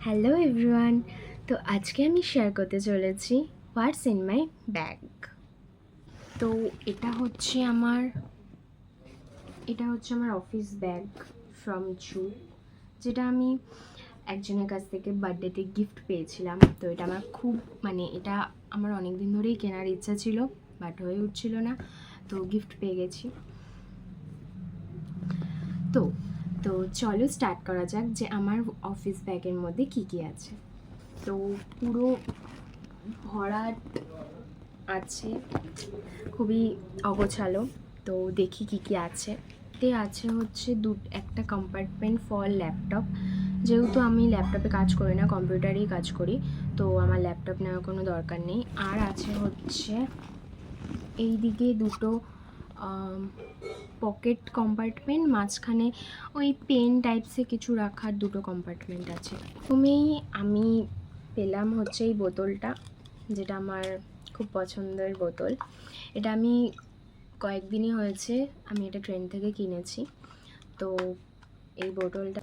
Hello everyone. তো আজকে আমি শেয়ার করতে চলেছি হোয়াটস ইন মাই ব্যাগ। তো এটা হচ্ছে আমার অফিস ব্যাগ ফ্রম জু, যেটা আমি একজনের কাছ থেকে বার্থডেতে গিফট পেয়েছিলাম। তো এটা আমার এটা আমার অনেক দিন ধরেই কেনার ইচ্ছা ছিল, বাট হয়ে উঠছিল না, তো গিফট পেয়ে গেছি। তো তো চলো স্টার্ট করা যাক যে আমার অফিস ব্যাগের মধ্যে কী কী আছে। তো পুরো ভরাট আছে, খুবই অগোছালো। তো দেখি কি কি আছে। তে আছে হচ্ছে একটা কম্পার্টমেন্ট ফর ল্যাপটপ, যেহেতু আমি ল্যাপটপে কাজ করি না, কম্পিউটারেই কাজ করি, তো আমার ল্যাপটপ নেওয়ার কোনো দরকার নেই। আর আছে হচ্ছে এই দিকে দুটো পকেট কম্পার্টমেন্ট, মাঝখানে ওই পেন টাইপসে কিছু রাখার দুটো কম্পার্টমেন্ট আছে। প্রথমেই আমি পেলাম হচ্ছে এই বোতলটা, যেটা আমার খুব পছন্দের বোতল। এটা আমি কয়েকদিনই হয়েছে আমি এটা ট্রেন থেকে কিনেছি। তো এই বোতলটা।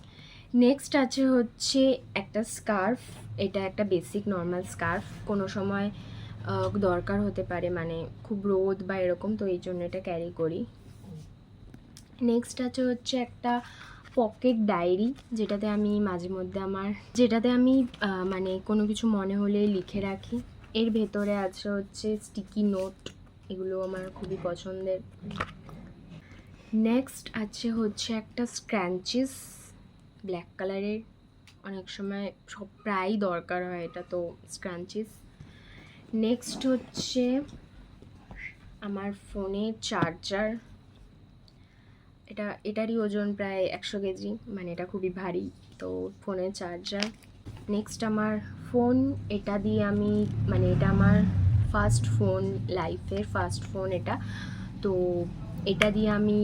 নেক্সট আছে হচ্ছে একটা স্কার্ফ। এটা একটা বেসিক নর্মাল স্কার্ফ, কোনো সময় দরকার হতে পারে, মানে খুব রোদ বা এরকম, তো এই জন্য এটা ক্যারি করি। নেক্সট আছে হচ্ছে একটা পকেট ডায়েরি, যেটাতে আমি মাঝে মধ্যে মানে কোনো কিছু মনে হলে লিখে রাখি। এর ভেতরে আছে হচ্ছে স্টিকি নোট, এগুলো আমার খুবই পছন্দের। নেক্সট আছে হচ্ছে একটা স্ক্র্যাঞ্চিস, ব্ল্যাক কালারের, অনেক সময় প্রায়ই দরকার হয় এটা, তো স্ক্র্যাঞ্চিস। নেক্সট হচ্ছে আমার ফোনের চার্জার, এটারই ওজন প্রায় 100 কেজি, মানে এটা খুবই ভারী, তো ফোনের চার্জার। নেক্সট আমার ফোন, এটা দিয়ে আমি এটা আমার ফার্স্ট ফোন, লাইফের ফার্স্ট ফোন এটা, তো এটা দিয়ে আমি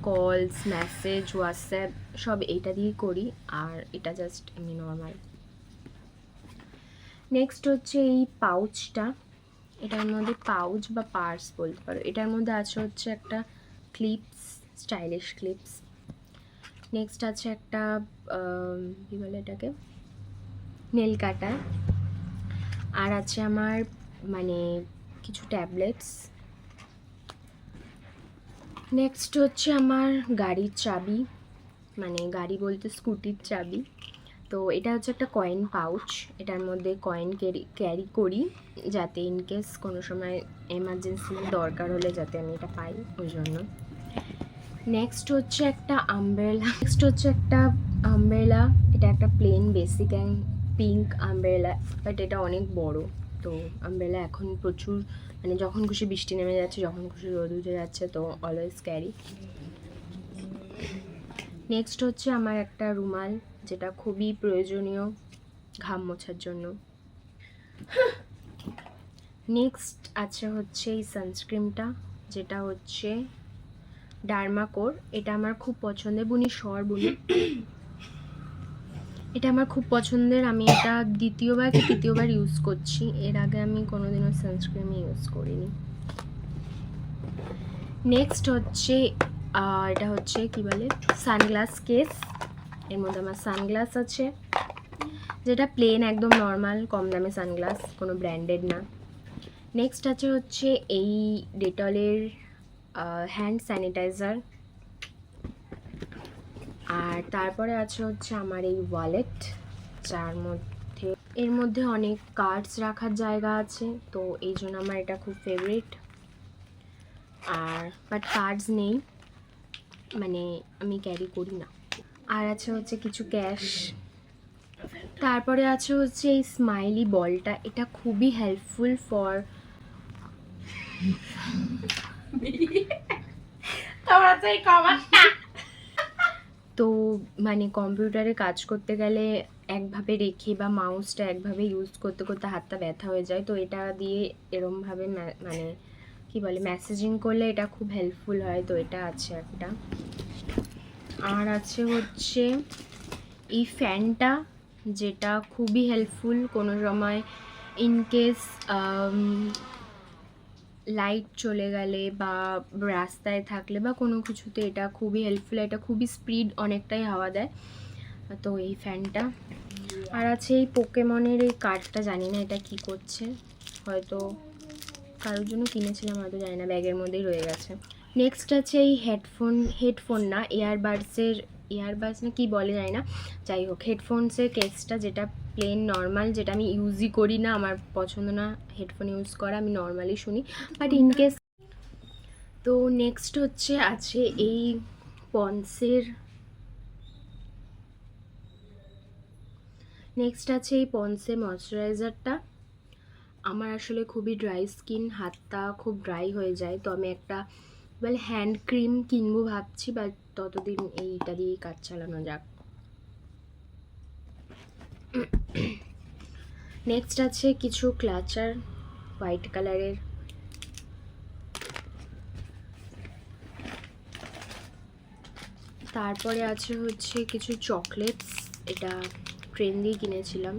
কলস, মেসেজ, হোয়াটসঅ্যাপ সব এটা দিয়েই করি, আর এটা জাস্ট এমনি নর্মাল। নেক্সট হচ্ছে এই পাউচটা, এটার মধ্যে পাউচ বা পার্স বলতে পারো, এটার মধ্যে আছে হচ্ছে একটা ক্লিপস, স্টাইলিশ ক্লিপস। নেক্সট আছে একটা কী বলে এটাকে, নেল কাটার। আর আছে আমার কিছু ট্যাবলেটস। নেক্সট হচ্ছে আমার গাড়ির চাবি, গাড়ি বলতে স্কুটির চাবি। তো এটা হচ্ছে একটা কয়েন পাউচ, এটার মধ্যে কয়েন ক্যারি করি, যাতে ইনকেস কোনো সময় এমার্জেন্সি দরকার হলে যাতে আমি এটা পাই, ওই জন্য। নেক্সট হচ্ছে একটা আমব্রেলা, এটা একটা plain basic and pink umbrella, but এটা অনেক বড়। তো আমব্রেলা এখন প্রচুর, যখন খুশি বৃষ্টি নেমে যাচ্ছে, যখন খুশি রোদ উঠে যাচ্ছে, তো অলওয়েজ ক্যারি। নেক্সট হচ্ছে আমার একটা রুমাল, যেটা খুবই প্রয়োজনীয় ঘাম মোছার জন্য। নেক্সট আছে হচ্ছে এই সানস্ক্রিনটা, যেটা হচ্ছে ডার্মাকোর, এটা আমার খুব পছন্দের, বুনি, এটা আমার খুব পছন্দের। আমি এটা তৃতীয়বার ইউজ করছি, এর আগে আমি কোনোদিনও সানস্ক্রিন ইউজ করিনি। নেক্সট হচ্ছে এটা হচ্ছে কি বলে, সানগ্লাস কেস, এর মধ্যে আমার সানগ্লাস আছে, যেটা প্লেন একদম নর্মাল কম দামে সানগ্লাস, কোনো ব্র্যান্ডেড না। নেক্সট আছে হচ্ছে এই ডেটলের হ্যান্ড স্যানিটাইজার। আর তারপরে আছে হচ্ছে আমার এই ওয়ালেট, এর মধ্যে অনেক কার্ডস রাখার জায়গা আছে, তো এই জন্য আমার এটা খুব ফেভারিট। আর বাট কার্ডস নেই, আমি ক্যারি করি না। আর আছে হচ্ছে কিছু ক্যাশ। তারপরে আছে হচ্ছে এই স্মাইলি বলটা, এটা খুবই হেল্পফুল ফর তো কম্পিউটারে কাজ করতে গেলে একভাবে রেখে বা মাউসটা একভাবে ইউজ করতে করতে হাতটা ব্যথা হয়ে যায়, তো এটা দিয়ে এরমভাবে কি বলে মেসেজিং করলে এটা খুব হেল্পফুল হয়, তো এটা আছে একটা। আর আছে হচ্ছে এই ফ্যানটা, যেটা খুবই হেল্পফুল কোনো সময় ইনকেস লাইট চলে গেলে বা রাস্তায় থাকলে বা কোনো কিছুতে এটা খুবই হেল্পফুল, এটা খুবই স্পিড অনেকটাই হাওয়া দেয়, তো এই ফ্যানটা। আর আছে এই পোকেমনের এই কার্ডটা, জানি না এটা কি করছে, হয়তো কারোর জন্য কিনেছিলাম, হয়তো জানি না, ব্যাগের মধ্যেই রয়ে গেছে। নেক্সট আছে এই হেডফোন না, ইয়ারবাডস না কি বলে জানি না, যাই হোক হেডফোনসের কেসটা, যেটা প্লেন নর্মাল, যেটা আমি ইউজই করি না, আমার পছন্দ না হেডফোন ইউজ করা, আমি নর্মালি শুনি, বাট ইনকেস। তো নেক্সট হচ্ছে আছে এই পন্সের ময়শ্চারাইজারটা। আমার আসলে খুবই ড্রাই স্কিন, হাতটা খুব ড্রাই হয়ে যায়, তো আমি একটা হ্যান্ড ক্রিম কিনবো ভাবছি, বাট ততদিন এইটা দিয়েই কাজ চালানো যাক। নেক্সট আছে কিছু ক্লাচার হোয়াইট কালারের। তারপরে আছে হচ্ছে কিছু চকলেটস, এটা ট্রেন দিয়ে কিনেছিলাম,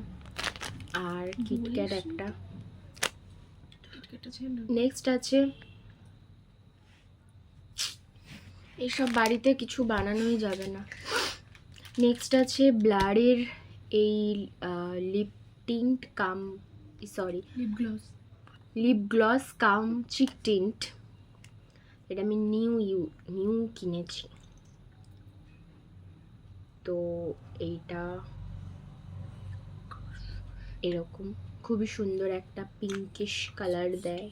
আর কিটক্যাট একটা। নেক্সট আছে, এইসব বাড়িতে কিছু বানানোই যাবে না। নেক্সট আছে ব্লারের এই লিপ গ্লস কাম চিক টিন্ট, এটা আমি নিউ কিনেছি। তো এইটা এরকম খুবই সুন্দর একটা পিঙ্কিশ কালার দেয়।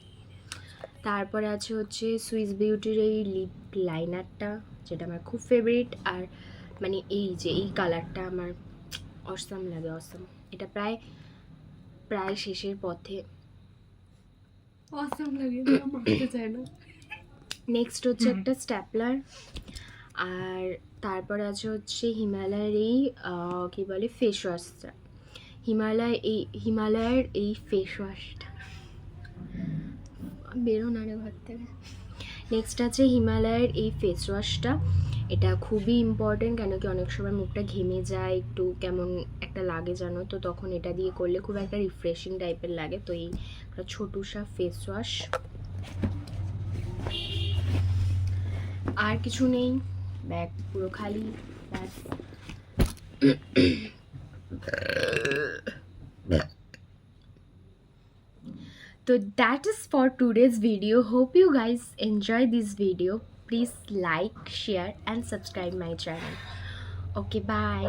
তারপরে আছে হচ্ছে সুইস বিউটির এই লিপ লাইনারটা, যেটা আমার খুব ফেভারিট, আর মানে এই যে এই কালারটা আমার অসাম লাগে, অসাম। এটা প্রায় শেষের পথে, অসাম লাগে, মারতে চায় না। নেক্সট হচ্ছে একটা স্ট্যাপলার, আর তারপরে আছে হচ্ছে হিমালয়ের এই কী বলে ফেস ওয়াশটা, হিমালয়ের এই ফেস ওয়াশটা, বেরো না রে ঘর থেকে। নেক্সট আছে হিমালয়ের এই ফেস ওয়াশটা, এটা খুবই ইম্পর্টেন্ট, কেন কি অনেক সময় মুখটা ঘেমে যায়, একটু কেমন একটা লাগে জানো, তো তখন এটা দিয়ে করলে খুব একটা রিফ্রেশিং টাইপের লাগে। তো এই একটা ছোটুসা ফেস ওয়াশ, আর কিছু নেই, ব্যাগ পুরো খালি, ব্যাস। So that is for today's video. Hope you guys enjoy this video. Please like, share and subscribe my channel. Okay, bye.